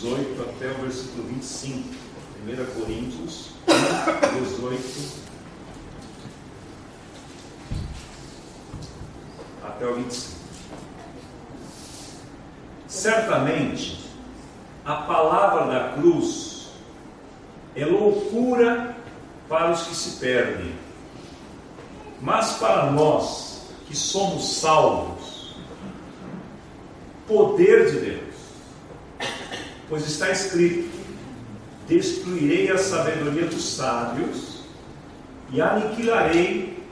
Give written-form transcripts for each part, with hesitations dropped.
18 até o versículo 25. 1 Coríntios 18 até o 25. Certamente, a palavra da cruz é loucura para os que se perdem, mas para nós que somos salvos, poder de Deus. Pois está escrito: destruirei a sabedoria dos sábios e aniquilarei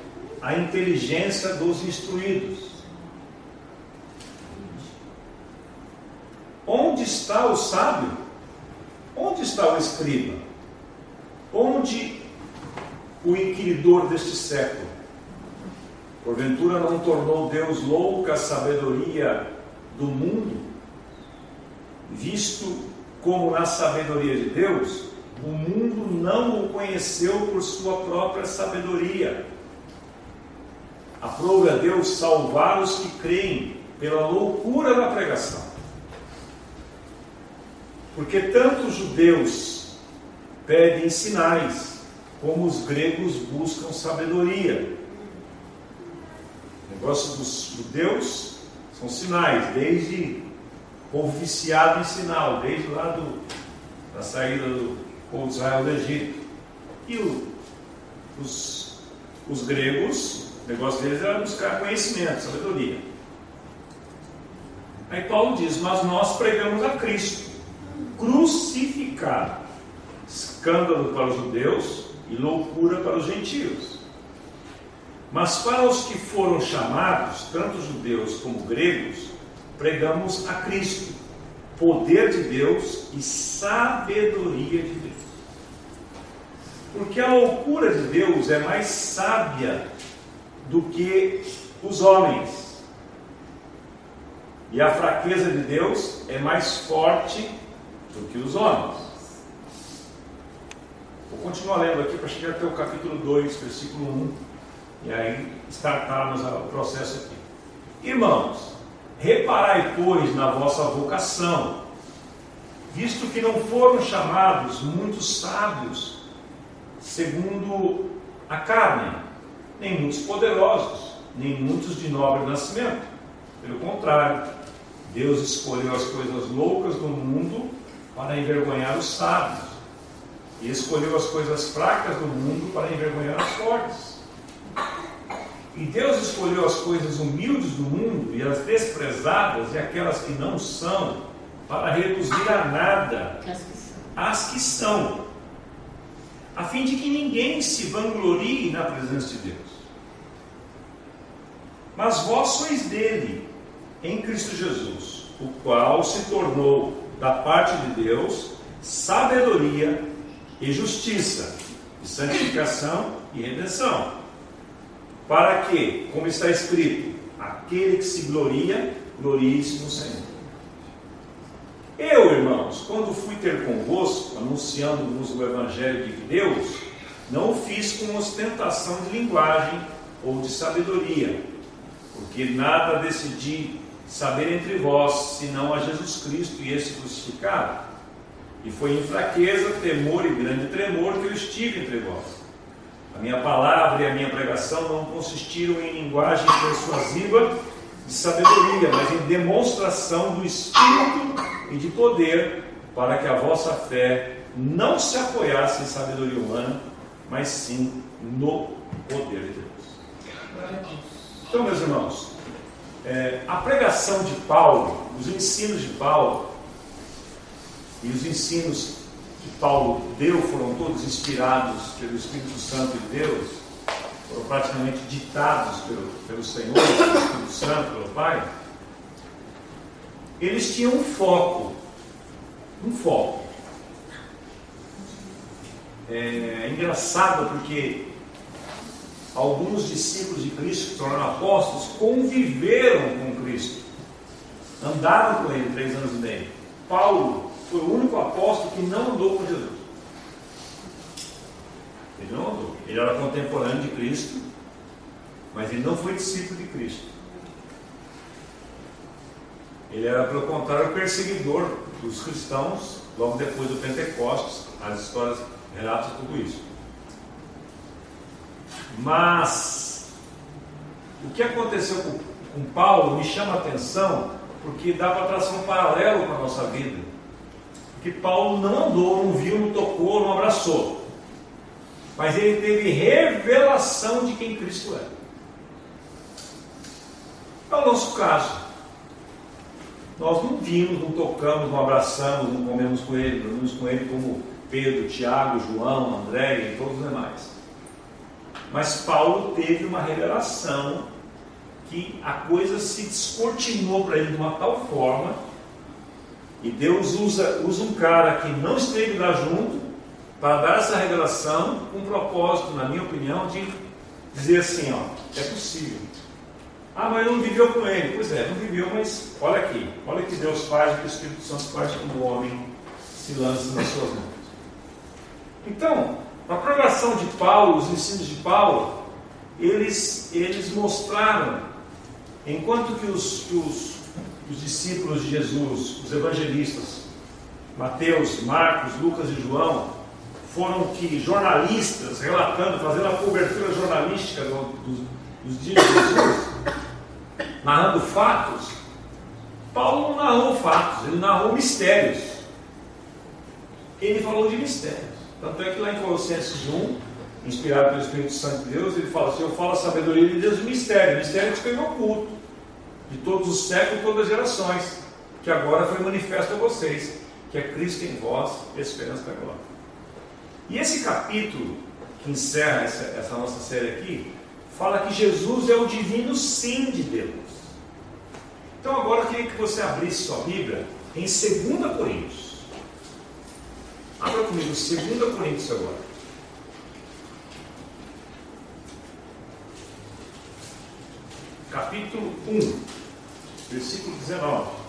a inteligência dos instruídos. Onde está o sábio? Onde está o escriba? Onde o inquiridor deste século? Porventura não tornou Deus louca a sabedoria do mundo? Visto como na sabedoria de Deus, o mundo não o conheceu por sua própria sabedoria. Aprove a Deus salvar os que creem pela loucura da pregação. Porque tanto os judeus pedem sinais, como os gregos buscam sabedoria. O negócio dos judeus são sinais, desde povo viciado em sinal, desde lá da saída do povo de Israel do Egito. E os gregos, o negócio deles era buscar conhecimento, sabedoria. Aí Paulo diz: mas nós pregamos a Cristo crucificado, escândalo para os judeus e loucura para os gentios. Mas para os que foram chamados, tanto judeus como gregos, pregamos a Cristo, poder de Deus e sabedoria de Deus. Porque a loucura de Deus é mais sábia do que os homens, e a fraqueza de Deus é mais forte do que os homens. Vou continuar lendo aqui para chegar até o capítulo 2, versículo 1, e aí startarmos o processo aqui. Irmãos, reparai, pois, na vossa vocação, visto que não foram chamados muitos sábios, segundo a carne, nem muitos poderosos, nem muitos de nobre nascimento. Pelo contrário, Deus escolheu as coisas loucas do mundo para envergonhar os sábios, e escolheu as coisas fracas do mundo para envergonhar os fortes. E Deus escolheu as coisas humildes do mundo e as desprezadas e aquelas que não são, para reduzir a nada as que são, a fim de que ninguém se vanglorie na presença de Deus. Mas vós sois dele, em Cristo Jesus, o qual se tornou, da parte de Deus, sabedoria e justiça, e santificação e redenção, para que, como está escrito, aquele que se gloria, glorie-se no Senhor. Eu, irmãos, quando fui ter convosco, anunciando-vos o Evangelho de Deus, não o fiz com ostentação de linguagem ou de sabedoria, porque nada decidi saber entre vós, senão a Jesus Cristo e esse crucificado. E foi em fraqueza, temor e grande tremor que eu estive entre vós. A minha palavra e a minha pregação não consistiram em linguagem persuasiva de sabedoria, mas em demonstração do Espírito e de poder, para que a vossa fé não se apoiasse em sabedoria humana, mas sim no poder de Deus. Então, meus irmãos, a pregação de Paulo, os ensinos de Paulo e os ensinos que Paulo deu foram todos inspirados pelo Espírito Santo de Deus, foram praticamente ditados pelo Senhor, pelo Espírito Santo, pelo Pai. Eles tinham um foco. É engraçado porque alguns discípulos de Cristo que se tornaram apóstolos conviveram com Cristo, andaram com ele 3 anos e meio. Paulo foi o único apóstolo que não andou com Jesus. Ele não andou. Ele era contemporâneo de Cristo, mas ele não foi discípulo de Cristo. Ele era, pelo contrário, perseguidor dos cristãos logo depois do Pentecostes. As histórias relatam tudo isso. Mas o que aconteceu com Paulo me chama a atenção, porque dá para traçar um paralelo com a nossa vida. Porque Paulo não andou, não viu, não tocou, não abraçou, mas ele teve revelação de quem Cristo é. É o nosso caso. Nós não vimos, não tocamos, não abraçamos, não comemos com ele, dormimos com ele como Pedro, Tiago, João, André e todos os demais. Mas Paulo teve uma revelação que a coisa se descortinou para ele de uma tal forma, e Deus usa um cara que não esteve lá junto para dar essa revelação com o propósito, na minha opinião, de dizer assim, é possível. Ah, mas não viveu com ele. Pois é, não viveu, mas olha aqui, olha o que Deus faz, o que o Espírito Santo faz quando o homem se lança nas suas mãos. Então, a pregação de Paulo, os ensinos de Paulo, eles mostraram, enquanto que os discípulos de Jesus, os evangelistas, Mateus, Marcos, Lucas e João, foram que jornalistas relatando, fazendo a cobertura jornalística dos dias de Jesus, narrando fatos. Paulo não narrou fatos, ele narrou mistérios. Ele falou de mistérios. Tanto é que lá em Colossenses 1, inspirado pelo Espírito Santo de Deus, ele fala assim: eu falo a sabedoria de Deus, o mistério que foi oculto, de todos os séculos e todas as gerações, que agora foi manifesto a vocês, que é Cristo em vós, a esperança da glória. E esse capítulo, que encerra essa nossa série aqui, fala que Jesus é o divino sim de Deus. Então agora eu queria que você abrisse sua Bíblia em 2 Coríntios. Abra comigo, 2 Coríntios agora. Capítulo 1, versículo 19.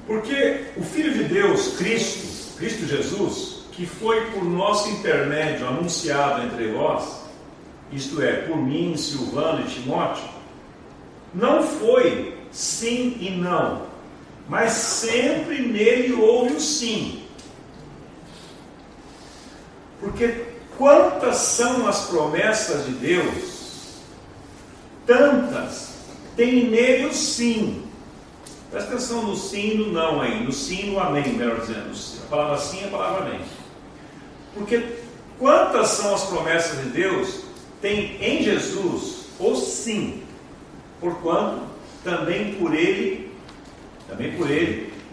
Porque o Filho de Deus, Cristo Jesus, que foi por nosso intermédio anunciado entre vós, isto é, por mim, Silvano e Timóteo, não foi sim e não, mas sempre nele houve o sim. Porque quantas são as promessas de Deus, tantas tem nele o sim. Presta atenção no sim e no não aí, no sim e no amém, melhor dizendo. A palavra sim e a palavra amém. Porque quantas são as promessas de Deus, tem em Jesus o sim, porquanto também por ele,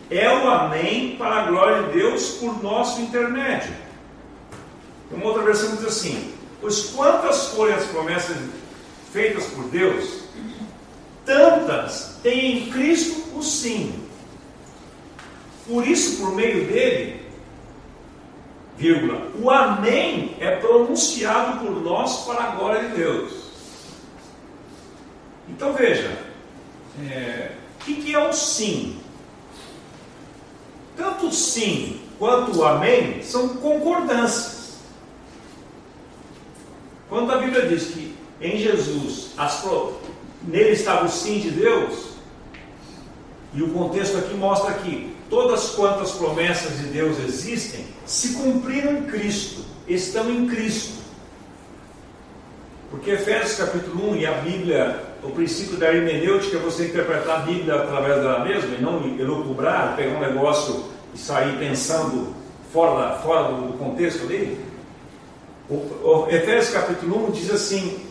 é o amém para a glória de Deus por nosso intermédio. Uma outra versão diz assim: pois quantas forem as promessas feitas por Deus, tantas tem em Cristo o sim. Por isso, por meio dele, o amém é pronunciado por nós para a glória de Deus. Então veja, o que é o sim? Tanto o sim quanto o amém são concordâncias. Quando a Bíblia diz que em Jesus nele estava o sim de Deus, e o contexto aqui mostra que todas quantas promessas de Deus existem se cumpriram em Cristo, estão em Cristo. Porque Efésios capítulo 1 e a Bíblia, o princípio da hermenêutica é você interpretar a Bíblia através dela mesma e não elocubrar, pegar um negócio e sair pensando fora do contexto dele. O Efésios capítulo 1 diz assim,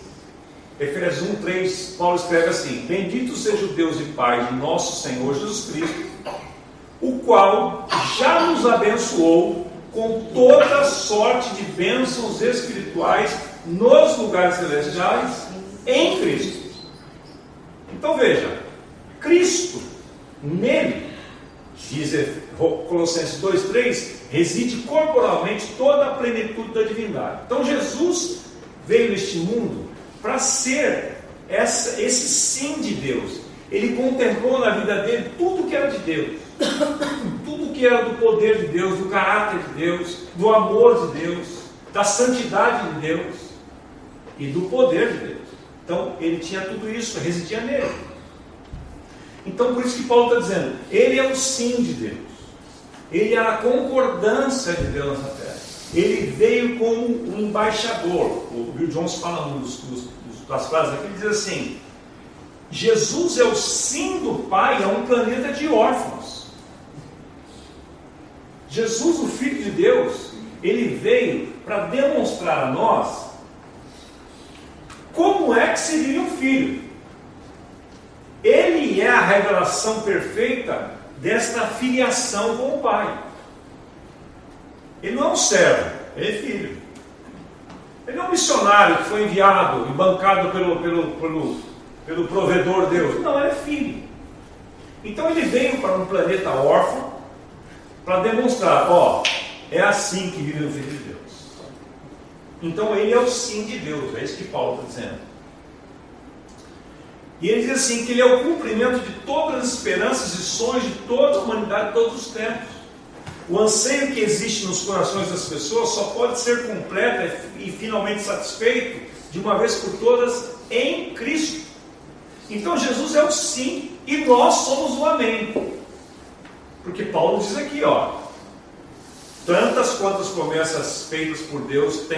Efésios 1, 3, Paulo escreve assim: bendito seja o Deus e Pai de nosso Senhor Jesus Cristo, o qual já nos abençoou com toda sorte de bênçãos espirituais nos lugares celestiais em Cristo. Então veja, Cristo, nele, diz Colossenses 2,3, reside corporalmente toda a plenitude da divindade. Então Jesus veio neste mundo para ser esse sim de Deus. Ele contemplou na vida dele tudo que era de Deus, tudo que que era do poder de Deus, do caráter de Deus, do amor de Deus, da santidade de Deus e do poder de Deus. Então, ele tinha tudo isso, residia nele. Então, por isso que Paulo está dizendo, ele é o sim de Deus. Ele era a concordância de Deus nessa terra. Ele veio como um embaixador. O Bill Jones fala das frases aqui, ele diz assim: Jesus é o sim do Pai a um planeta de órfãos. Jesus, o Filho de Deus, ele veio para demonstrar a nós como é que se vive um filho. Ele é a revelação perfeita desta filiação com o Pai. Ele não é um servo, ele é filho. Ele não é um missionário que foi enviado e bancado pelo provedor Deus. Não, ele é filho. Então ele veio para um planeta órfão para demonstrar, é assim que vive o Filho de Deus. Então ele é o sim de Deus, é isso que Paulo está dizendo. E ele diz assim, que ele é o cumprimento de todas as esperanças e sonhos de toda a humanidade de todos os tempos. O anseio que existe nos corações das pessoas só pode ser completo e finalmente satisfeito de uma vez por todas em Cristo. Então Jesus é o sim e nós somos o amém. Porque Paulo diz aqui, tantas quantas promessas feitas por Deus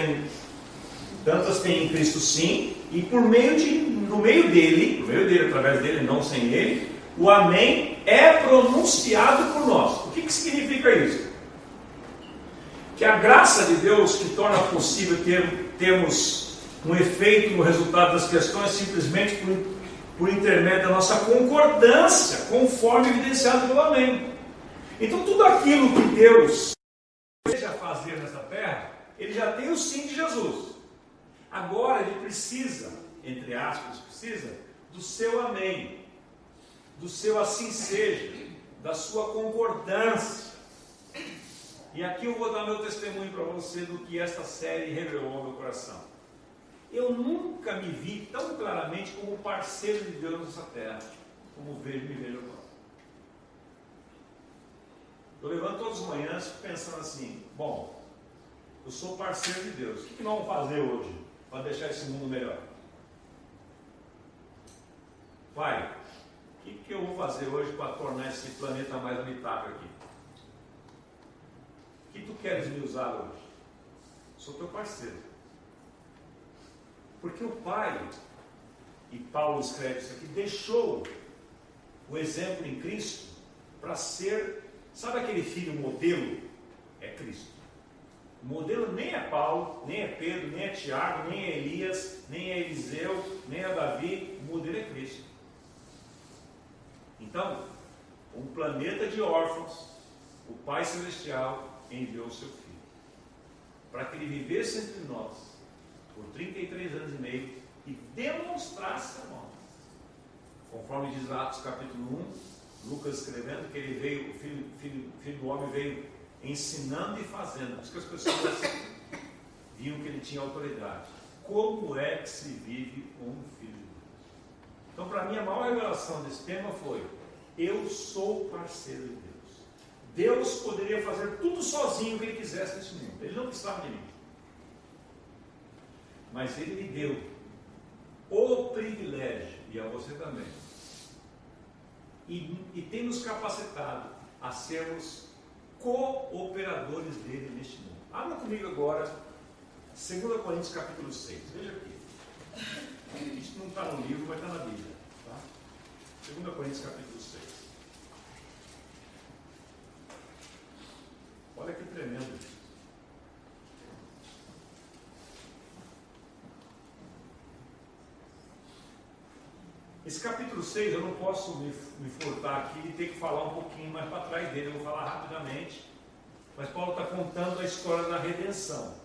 tantas tem em Cristo sim, e no meio dele, através dele, não sem ele, o amém é pronunciado por nós. O que significa isso? Que a graça de Deus que torna possível termos um efeito no resultado das questões simplesmente por intermédio da nossa concordância, conforme evidenciado pelo amém. Então tudo aquilo que Deus deseja fazer nessa terra, ele já tem o sim de Jesus. Agora ele precisa, entre aspas, do seu amém, do seu assim seja, da sua concordância. E aqui eu vou dar meu testemunho para você do que esta série revelou ao meu coração. Eu nunca me vi tão claramente como parceiro de Deus nessa terra, como me vejo agora. Eu levanto todas as manhãs pensando assim, eu sou parceiro de Deus, o que nós vamos fazer hoje para deixar esse mundo melhor? Pai, o que eu vou fazer hoje para tornar esse planeta mais habitável aqui? O que tu queres me usar hoje? Sou teu parceiro. Porque o Pai, e Paulo escreve isso aqui, deixou o exemplo em Cristo para ser, sabe aquele filho modelo? É Cristo. O modelo nem é Paulo, nem é Pedro, nem é Tiago, nem é Elias, nem é Eliseu, nem é Davi. O modelo é Cristo. Então, um planeta de órfãos, o Pai Celestial enviou o seu Filho para que ele vivesse entre nós por 33 anos e meio e demonstrasse a nós, conforme diz Atos capítulo 1, Lucas escrevendo que ele veio, o filho do homem veio ensinando e fazendo, por isso que as pessoas viam que ele tinha autoridade. Como é que se vive um filho de Deus? Então, para mim, a maior revelação desse tema foi: eu sou parceiro de Deus. Deus poderia fazer tudo sozinho o que ele quisesse nesse mundo. Ele não precisava de mim. Mas ele me deu o privilégio, e a você também, e tem nos capacitado a sermos cooperadores dele neste mundo. Abra comigo agora 2 Coríntios capítulo 6. Veja aqui. Isso não está no livro, mas está na Bíblia. Tá? 2 Coríntios capítulo 6. Olha que tremendo isso. Esse capítulo 6 eu não posso me furtar aqui e ter que falar um pouquinho mais para trás dele, eu vou falar rapidamente. Mas Paulo está contando a história da redenção.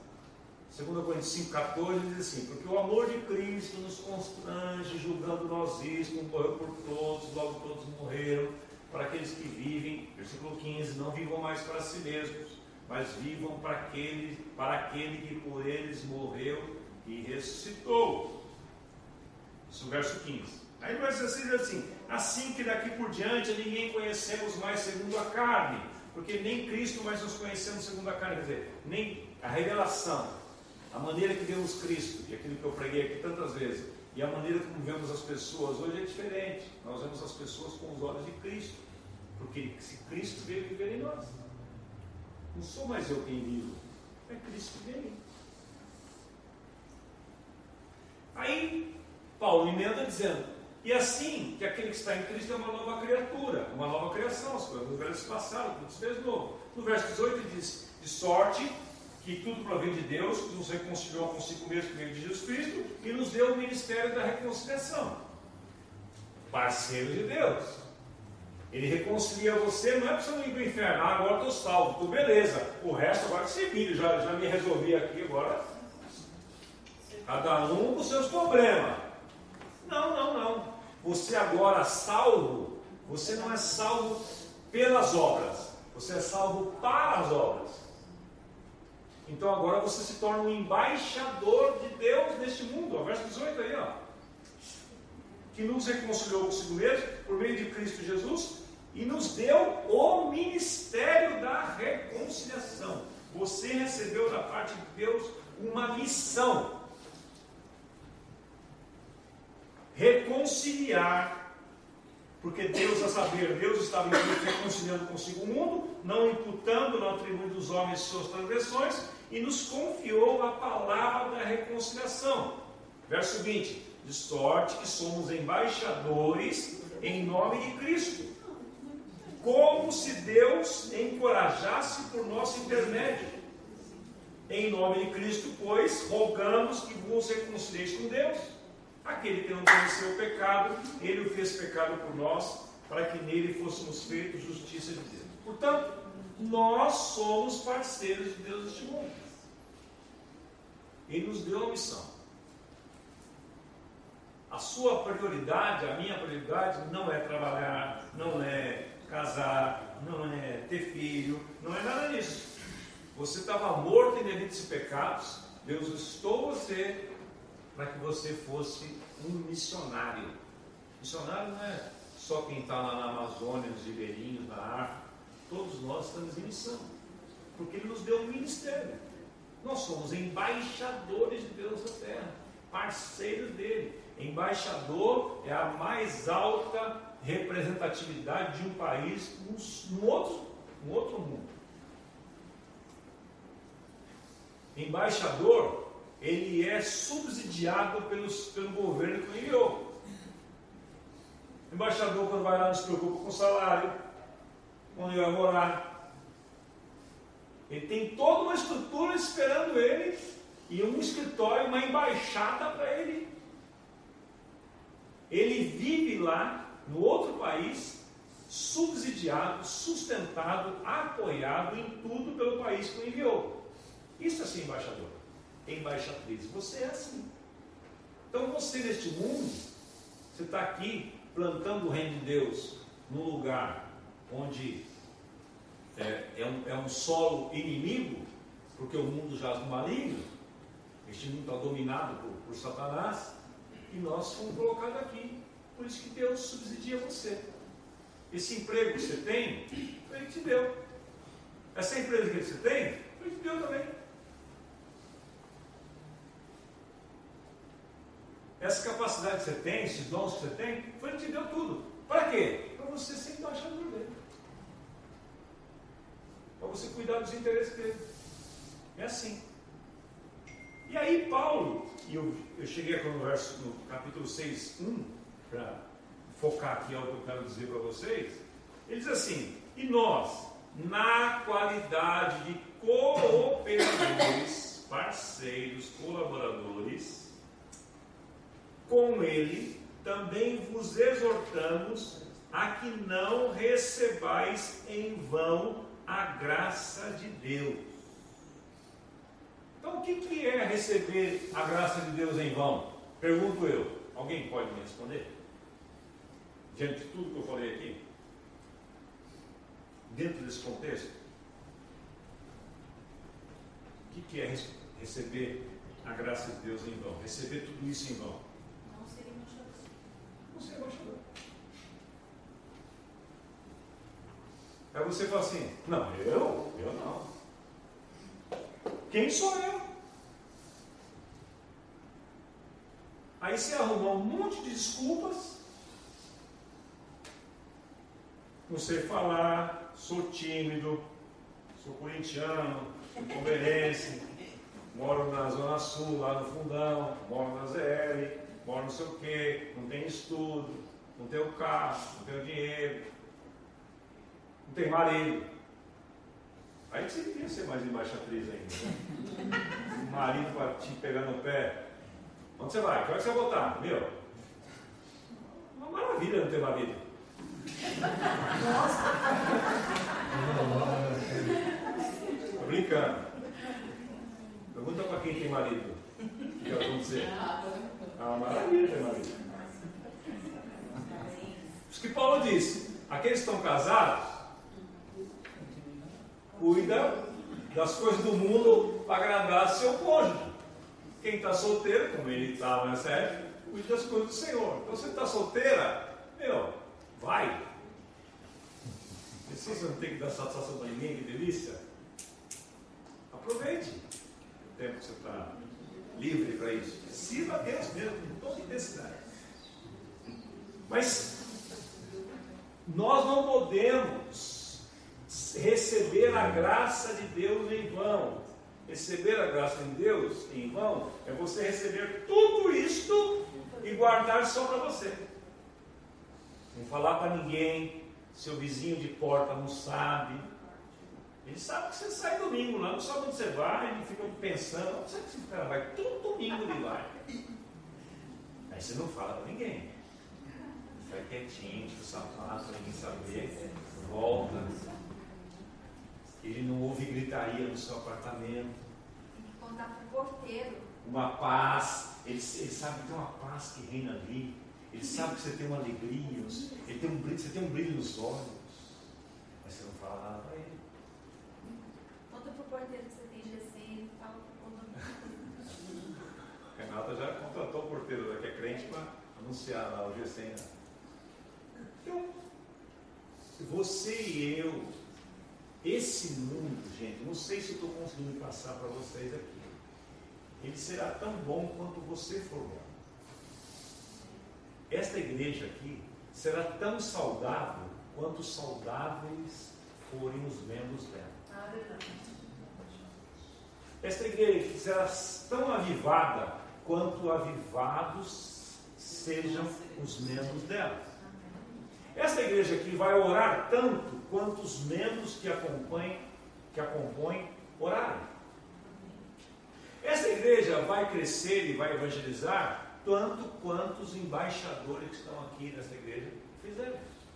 2 Coríntios 5,14 diz assim: porque o amor de Cristo nos constrange, julgando nós isso, como morreu por todos, logo todos morreram, para aqueles que vivem, versículo 15, não vivam mais para si mesmos, mas vivam para aquele que por eles morreu e ressuscitou. Isso é o verso 15. Aí no verso 16 diz assim: assim que daqui por diante ninguém conhecemos mais segundo a carne, Porque nem Cristo mais nos conhecemos segundo a carne, quer dizer, nem a revelação, a maneira que vemos Cristo, e aquilo que eu preguei aqui tantas vezes, e a maneira como vemos as pessoas hoje é diferente. Nós vemos as pessoas com os olhos de Cristo, porque se Cristo veio viver em nós, não sou mais eu quem vivo, é Cristo que vem. Aí Paulo emenda dizendo: e assim que aquele que está em Cristo é uma nova criatura, uma nova criação, as coisas do velho se passaram, tudo se fez novo. No verso 18 ele diz: de sorte que tudo provém de Deus, que nos reconciliou consigo mesmo por meio de Jesus Cristo e nos deu o ministério da reconciliação. Parceiro de Deus. Ele reconcilia você, não é para você não ir para o inferno. Ah, agora estou salvo, estou beleza. O resto agora que se vire, já me resolvi aqui, agora cada um com seus problemas. Não. Você agora salvo, você não é salvo pelas obras, você é salvo para as obras. Então agora você se torna um embaixador de Deus neste mundo. Ó, verso 18 aí, ó. Que nos reconciliou consigo mesmo por meio de Cristo Jesus e nos deu o ministério da reconciliação. Você recebeu da parte de Deus uma missão: reconciliar. Porque Deus, a saber, Deus estava em Cristo reconciliando consigo o mundo, não imputando, não atribuindo aos homens suas transgressões, e nos confiou a palavra da reconciliação. Verso 20: de sorte que somos embaixadores em nome de Cristo, como se Deus encorajasse por nosso intermédio. Em nome de Cristo, pois, rogamos que vos reconcilieis com Deus. Aquele que não conheceu o pecado, ele o fez pecado por nós, para que nele fôssemos feitos justiça de Deus. Portanto, nós somos parceiros de Deus neste mundo. Ele nos deu a missão. A sua prioridade, a minha prioridade, não é trabalhar, não é casar, não é ter filho, não é nada disso. Você estava morto em delitos e pecados, Deus ressuscitou você para que você fosse um missionário. Missionário não é só quem está lá na Amazônia, nos ribeirinhos, na África. Todos nós estamos em missão, porque Ele nos deu um ministério. Nós somos embaixadores de Deus na terra, parceiros dele. Embaixador é a mais alta representatividade de um país no outro mundo. Embaixador, ele é subsidiado pelo governo que o enviou. O embaixador, quando vai lá, não se preocupa com o salário, onde ele vai morar. Ele tem toda uma estrutura esperando ele, e um escritório, uma embaixada para ele. Ele vive lá, no outro país, subsidiado, sustentado, apoiado em tudo pelo país que o enviou. Isso é ser embaixador. Embaixatriz, você é assim. Então você neste mundo, você está aqui plantando o reino de Deus num lugar onde é um solo inimigo, porque o mundo jaz no maligno, este mundo está dominado por Satanás, e nós fomos colocados aqui. Por isso que Deus subsidia você. Esse emprego que você tem, Ele te deu. Essa empresa que você tem, Ele te deu também. Essa capacidade que você tem, esses dons que você tem, Ele te deu tudo. Para quê? Para você ser embaixador dele. Para você cuidar dos interesses dele. É assim. E aí Paulo, e eu cheguei aqui no capítulo 6, 1, para focar aqui ao que eu quero dizer para vocês. Ele diz assim: e nós, na qualidade de cooperadores, parceiros, colaboradores, com ele, também vos exortamos a que não recebais em vão a graça de Deus. Então, o que é receber a graça de Deus em vão? Pergunto eu. Alguém pode me responder? Diante de tudo que eu falei aqui, dentro desse contexto, o que é receber a graça de Deus em vão? Receber tudo isso em vão? Não ser embaixador. Não ser embaixador. É você fala assim, não, eu não. Quem sou eu? Aí você arruma um monte de desculpas. Não sei falar, sou tímido, sou corintiano, sou palmeirense, moro na Zona Sul, lá no Fundão, moro na ZL, moro não sei o quê, não tenho estudo, não tenho carro, não tenho dinheiro, não tenho marido. Aí que você devia ser mais embaixatriz ainda, né? Um marido para te pegar no pé. Onde você vai? Como é que você vai voltar? Meu, uma maravilha não ter marido. Nossa! Tô brincando. Pergunta para quem tem marido. O que elas vão dizer? Ah, maravilha ter marido. Isso que Paulo disse. Aqueles que estão casados, cuida das coisas do mundo para agradar seu cônjuge. Quem está solteiro, como ele estava nessa época, cuida das coisas do Senhor. Então, você está solteira, vai. Se você não tem que dar satisfação para ninguém, que delícia. Aproveite o tempo que você está livre para isso. Sirva a Deus mesmo, com toda intensidade. Mas nós não podemos receber a graça de Deus em vão. Receber a graça de Deus em vão é você receber tudo isto e guardar só para você. Não falar para ninguém, seu vizinho de porta não sabe. Ele sabe que você sai domingo lá, não sabe onde você vai, ele fica pensando, não sabe que esse cara vai, todo domingo ele vai. Aí você não fala para ninguém. Sai quietinho, tira o sapato, para ninguém saber, volta. Ele não ouve gritaria no seu apartamento. Tem que contar para o porteiro. Uma paz, ele sabe que tem uma paz que reina ali. Ele sabe que você tem uma alegria, ele tem um brilho, você tem um brilho nos olhos. Mas você não fala nada para ele. Conta para o porteiro que você tem GC, fala para o condomínio. Renata já contratou o porteiro que é crente para anunciar lá o GC. Né? Então, você e eu, esse mundo, gente, não sei se eu estou conseguindo passar para vocês aqui. Ele será tão bom quanto você for bom. Esta igreja aqui será tão saudável quanto saudáveis forem os membros dela. Esta igreja será tão avivada quanto avivados sejam os membros dela. Esta igreja aqui vai orar tanto quanto os membros que a compõem orarem. Esta igreja vai crescer e vai evangelizar tanto quanto os embaixadores que estão aqui nessa igreja fizeram isso.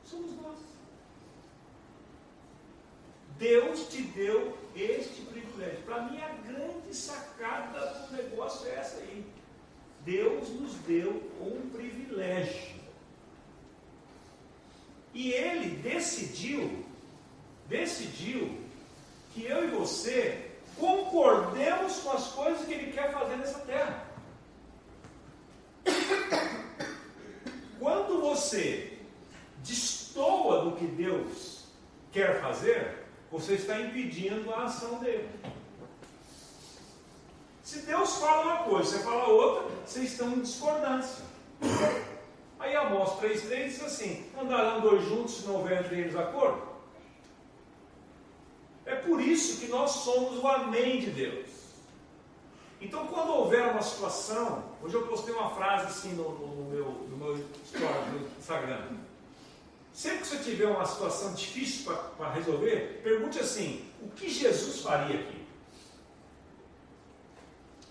Somos nós. Deus te deu este privilégio. Para mim, a grande sacada do negócio é essa aí. Deus nos deu um privilégio. E Ele decidiu que eu e você concordemos com as coisas que Ele quer fazer nessa terra. Quando você destoa do que Deus quer fazer, você está impedindo a ação dele. Se Deus fala uma coisa, você fala outra, vocês estão em discordância. Aí Amós 3,3 diz assim: andarão dois juntos se não houver entre eles acordo? É por isso que nós somos o amém de Deus. Então, quando houver uma situação, hoje eu postei uma frase assim no meu story do Instagram. Sempre que você tiver uma situação difícil para resolver, pergunte assim: o que Jesus faria aqui?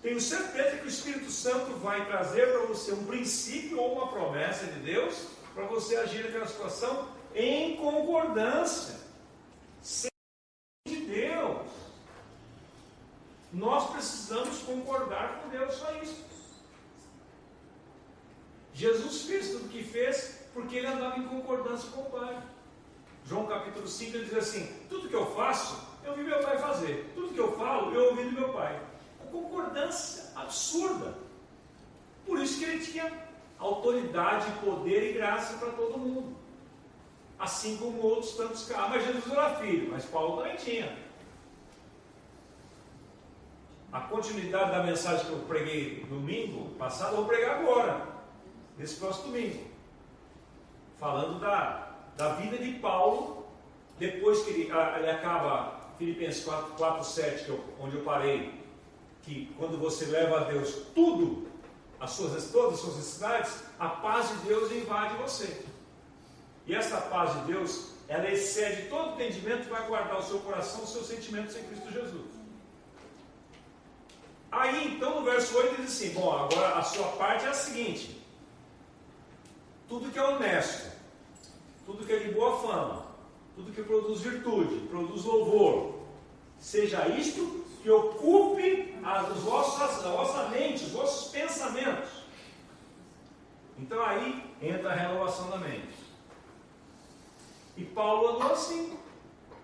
Tenho certeza que o Espírito Santo vai trazer para você um princípio ou uma promessa de Deus para você agir naquela situação em concordância. De Deus. Nós precisamos concordar com Deus, só isso. Jesus fez tudo o que fez porque ele andava em concordância com o Pai. João capítulo 5 ele diz assim: tudo que eu faço, eu vi meu Pai fazer. Tudo que eu falo, eu ouvi do meu Pai. Concordância absurda. Por isso que ele tinha autoridade, poder e graça para todo mundo. assim como outros tantos casos. Mas Jesus era filho, mas Paulo também tinha. A continuidade da mensagem que eu preguei domingo passado, eu vou pregar agora, nesse próximo domingo, falando da vida de Paulo, depois que ele acaba, Filipenses 4:7, onde eu parei, que quando você leva a Deus todas as suas necessidades, a paz de Deus invade você. E essa paz de Deus, ela excede todo entendimento e vai guardar o seu coração, os seus sentimentos em Cristo Jesus. Aí, então, no verso 8 ele diz assim, bom, agora a sua parte é a seguinte: tudo que é honesto, tudo que é de boa fama, tudo que produz virtude, produz louvor, seja isto que ocupe a vossa mente, os vossos pensamentos. Então aí entra a renovação da mente. E Paulo andou assim.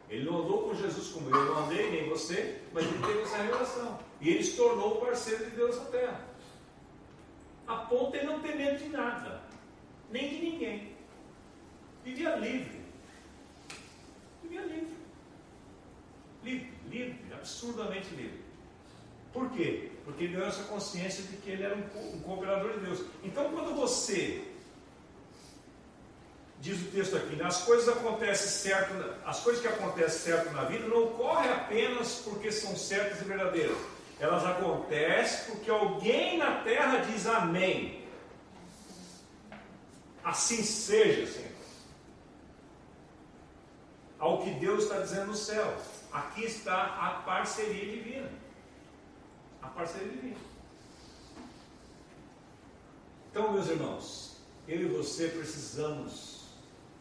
Ele não andou com Jesus como eu não andei, nem você, mas ele teve essa relação. E ele se tornou o parceiro de Deus na terra. A ponto de ele não ter medo de nada, nem de ninguém. Vivia livre. Vivia livre. Livre, absurdamente livre. Por quê? Porque ele deu essa consciência de que ele era um cooperador de Deus. Então, quando você, diz o texto aqui, as coisas que acontecem certo na vida não ocorrem apenas porque são certas e verdadeiras. Elas acontecem porque alguém na terra diz amém. Assim seja, Senhor. Ao que Deus está dizendo no céu. Aqui está a parceria divina. A parceria divina. Então, meus irmãos, eu e você precisamos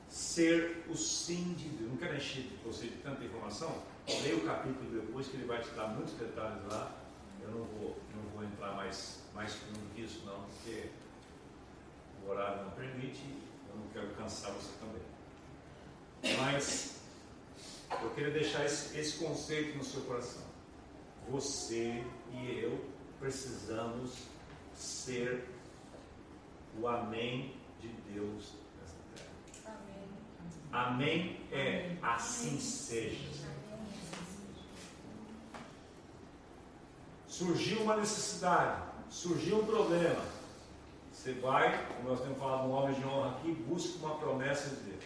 ser o sim de Deus. Não quero encher você de tanta informação. Leia o capítulo depois, que ele vai te dar muitos detalhes lá. Eu não vou entrar mais fundo que isso, não, porque o horário não permite. Eu não quero cansar você também. Mas eu queria deixar esse conceito no seu coração. Você e eu precisamos ser o amém de Deus nessa terra. Amém é assim seja. Surgiu uma necessidade, surgiu um problema. Você vai, como nós temos falado no Homem de Honra aqui, busca uma promessa de Deus.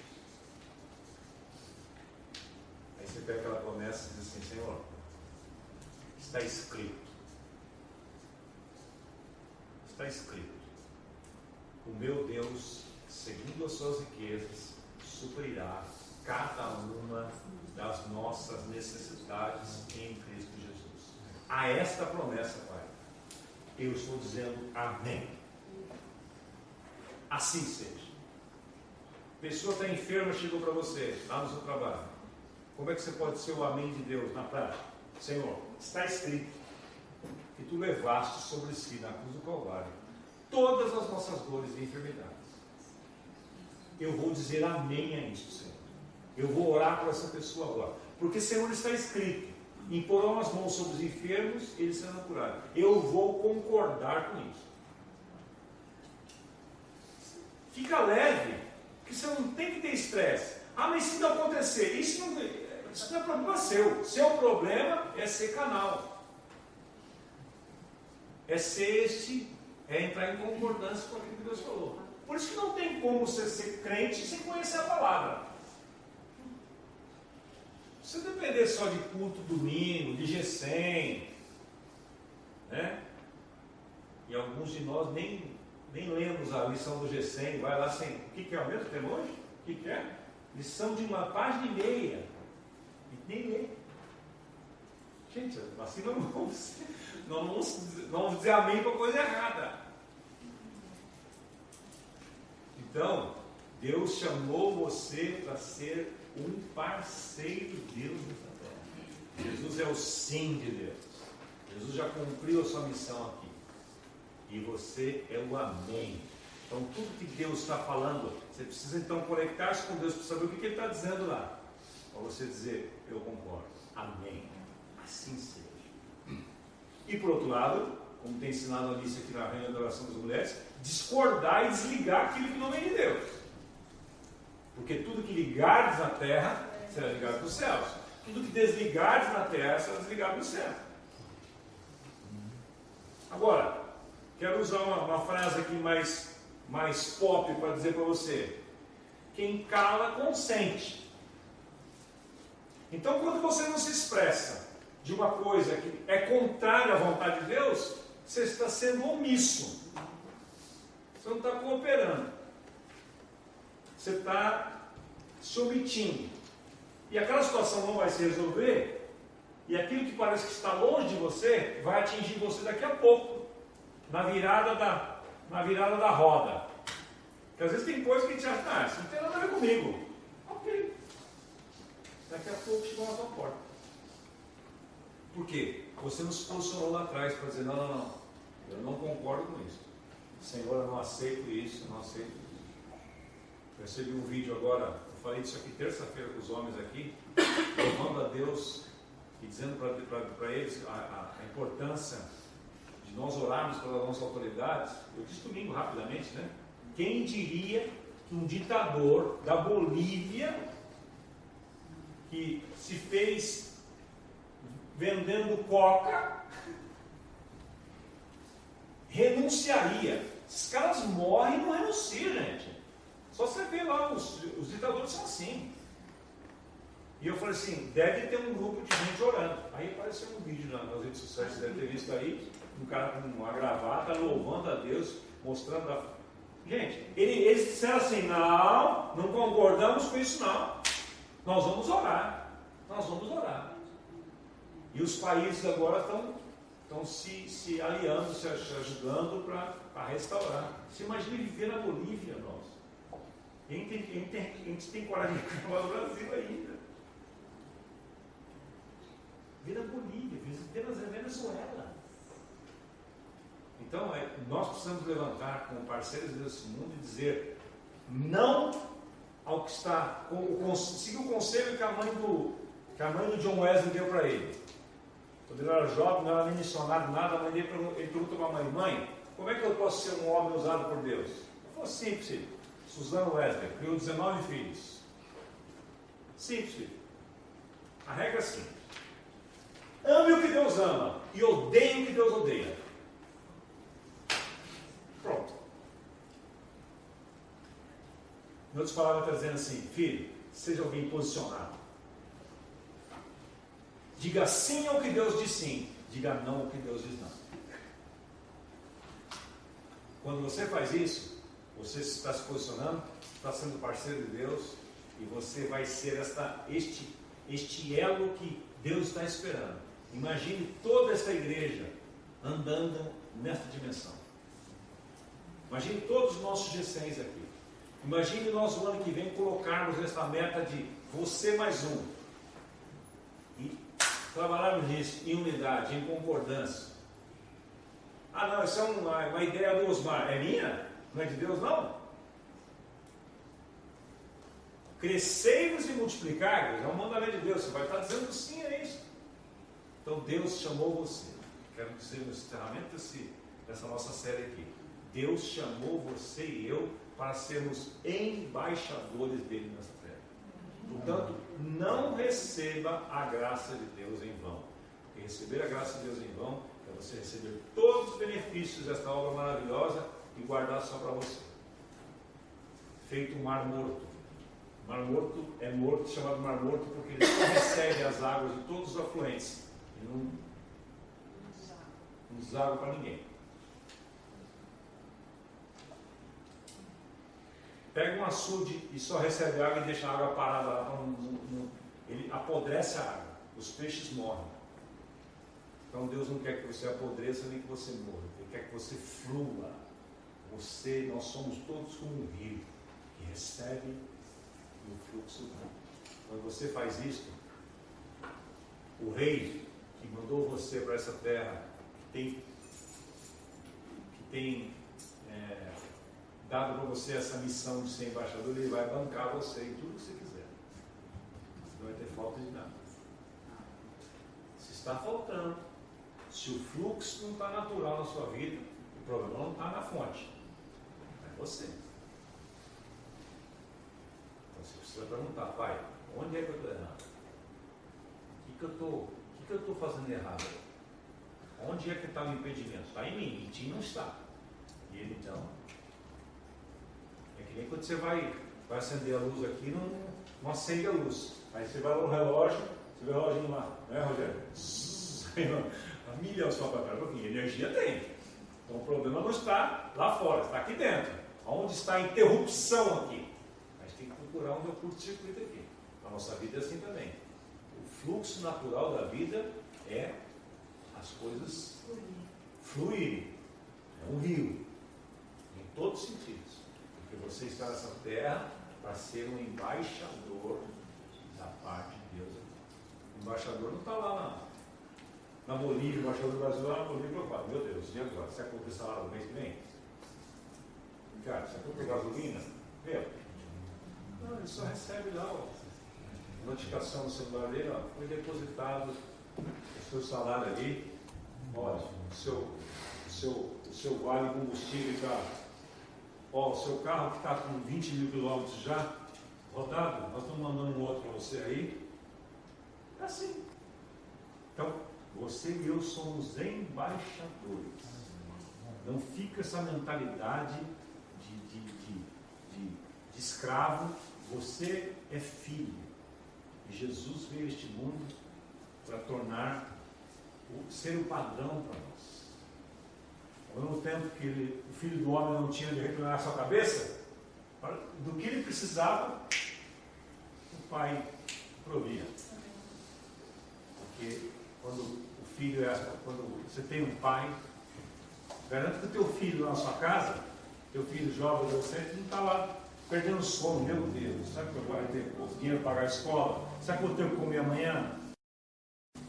Aí você pega aquela promessa e diz assim: Senhor, está escrito. Está escrito. O meu Deus, segundo as suas riquezas, suprirá cada uma das nossas necessidades em Cristo Jesus. A esta promessa, Pai, eu estou dizendo amém. Assim seja. A pessoa está enferma, chegou para você, lá no seu trabalho. Como é que você pode ser o amém de Deus na prática? Senhor, está escrito que tu levaste sobre si na cruz do Calvário todas as nossas dores e enfermidades. Eu vou dizer amém a isso, Senhor. Eu vou orar por essa pessoa agora. Porque, Senhor, está escrito: imporão as mãos sobre os enfermos, eles serão curados. Eu vou concordar com isso. Fica leve, porque você não tem que ter estresse. Ah, mas se não acontecer, isso não é problema seu. Seu problema é ser canal. É entrar em concordância com aquilo que Deus falou. Por isso que não tem como você ser crente sem conhecer a palavra. Se você depender só de culto domingo, de G100, né? E alguns de nós nem lemos a lição do G100, vai lá sem. O que é o mesmo tema hoje? O que é? Lição de uma página e meia. E nem lê. Gente, assim não vamos dizer amém para coisa errada. Então, Deus chamou você para ser um parceiro de Deus nessa terra. Jesus é o sim de Deus. Jesus já cumpriu a sua missão aqui. E você é o amém. Então, tudo que Deus está falando, você precisa então conectar-se com Deus para saber o que Ele está dizendo lá. Para você dizer: eu concordo. Amém. Assim seja. E por outro lado, como tem ensinado a Alice aqui na reunião da oração das mulheres, discordar e desligar aquilo que não vem de Deus. Porque tudo que ligardes na terra será ligado nos céus. Tudo que desligardes na terra será desligado no céu. Agora, quero usar uma frase aqui mais pop para dizer para você. Quem cala, consente. Então, quando você não se expressa de uma coisa que é contrária à vontade de Deus, você está sendo omisso. Você não está cooperando. Você está se omitindo. E aquela situação não vai se resolver, e aquilo que parece que está longe de você, vai atingir você daqui a pouco, na virada da roda. Porque às vezes tem coisa que te acha, isso não tem nada a ver comigo. Ok. Daqui a pouco chegou na sua porta. Por quê? Você não se posicionou lá atrás para dizer, não, eu não concordo com isso. Senhor, eu não aceito isso, não aceito isso. Eu recebi um vídeo agora, eu falei disso aqui terça-feira com os homens aqui, louvando a Deus e dizendo para eles a importância de nós orarmos pelas nossas autoridades. Eu disse domingo rapidamente, né? Quem diria que um ditador da Bolívia, que se fez vendendo coca, renunciaria? Esses caras morrem e não renunciam, gente. Só você vê lá, os ditadores são assim. E eu falei assim, deve ter um grupo de gente orando. Aí apareceu um vídeo nas redes sociais, você deve ter visto aí, um cara com uma gravata, louvando a Deus, mostrando a... Gente, eles disseram assim, não concordamos com isso não. Nós vamos orar. E os países agora estão se aliando, se ajudando para restaurar. Você imagina viver na Bolívia, nós. A gente tem coragem de reclamar no Brasil ainda. Viver na Bolívia, viver na Venezuela. Então, nós precisamos levantar como parceiros desse mundo e dizer não ao que está, seguir o conselho que a mãe do John Wesley deu para ele. Quando ele era jovem, não era nem missionário, nada, a mãe dele perguntou para a mãe, como é que eu posso ser um homem usado por Deus? Ele falou, simples, filho. Susana Wesley criou 19 filhos. Simples, filho. A regra é simples. Ame o que Deus ama e odeie o que Deus odeia. Pronto. Em outras palavras, está dizendo assim, filho, seja alguém posicionado. Diga sim ao que Deus diz sim, diga não ao que Deus diz não. Quando você faz isso, você está se posicionando, está sendo parceiro de Deus, e você vai ser este elo que Deus está esperando. Imagine toda esta igreja andando nesta dimensão. Imagine todos os nossos G100 aqui. Imagine nós no ano que vem colocarmos esta meta de você mais um. E trabalharmos nisso em unidade, em concordância. Ah não, isso é uma ideia do Osmar. É minha? Não é de Deus não? Crescei-vos e multiplicai-vos. É um mandamento de Deus. Você vai estar dizendo sim a isso. Então Deus chamou você. Quero dizer no encerramento dessa nossa série aqui. Deus chamou você e eu para sermos embaixadores dele nessa terra. Portanto, não receba a graça de Deus em vão. Porque receber a graça de Deus em vão é você receber todos os benefícios desta obra maravilhosa e guardar só para você. Feito um mar morto. O mar morto é morto, chamado mar morto, porque ele só recebe as águas de todos os afluentes. E não deságua para ninguém. Pega um açude e só recebe água e deixa a água parada lá. Ele apodrece a água. Os peixes morrem. Então Deus não quer que você apodreça nem que você morra. Ele quer que você flua. Nós somos todos como um rio que recebe e o fluxo vai. Quando você faz isso, o rei que mandou você para essa terra, que tem dado para você essa missão de ser embaixador, ele vai bancar você em tudo que você quiser. Você não vai ter falta de nada. Se está faltando, se o fluxo não está natural na sua vida, o problema não está na fonte, é você. Então Você vai perguntar, pai, onde é que eu estou errado? O que eu estou fazendo errado? Onde é que está o impedimento? Está em mim, em ti não está. E ele então, é que nem quando você vai acender a luz aqui, não acende a luz. Aí você vai no relógio, você vê o relógio lá, né, Rogério? A milha só para trás, porque energia tem. Então o problema não está lá fora, está aqui dentro. Onde está a interrupção aqui? A gente tem que procurar onde é o curto-circuito aqui. A nossa vida é assim também. O fluxo natural da vida é as coisas fluírem. É um rio, em todos os sentidos. Porque você está nessa terra para ser um embaixador da parte de Deus. O embaixador não está lá na Bolívia, o embaixador do Brasil lá na Bolívia, eu falo, meu Deus, e agora? Será que eu vou ter salário no mês que vem? Cara, será que eu vou ter gasolina? Meu, não, ele só recebe lá, ó, notificação no celular dele, ó, foi depositado o seu salário ali, olha, o seu vale combustível está, ó, o seu carro que está com 20 mil quilômetros já rodado, nós estamos mandando um outro para você aí. É assim. Então, você e eu somos embaixadores. Não fica essa mentalidade de escravo. Você é filho. E Jesus veio a este mundo para ser o padrão para nós. Ao mesmo tempo que o filho do homem não tinha de reclinar a sua cabeça, do que ele precisava, o pai provia. Porque quando você tem um pai, garanto que o teu filho lá na sua casa, teu filho jovem, adolescente, não está lá perdendo sono. Meu Deus, será que meu pai vai ter dinheiro para pagar a escola? Será que eu vou ter que comer amanhã?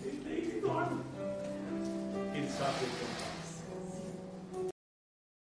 Ele dorme. Ele sabe que ele tem um pai.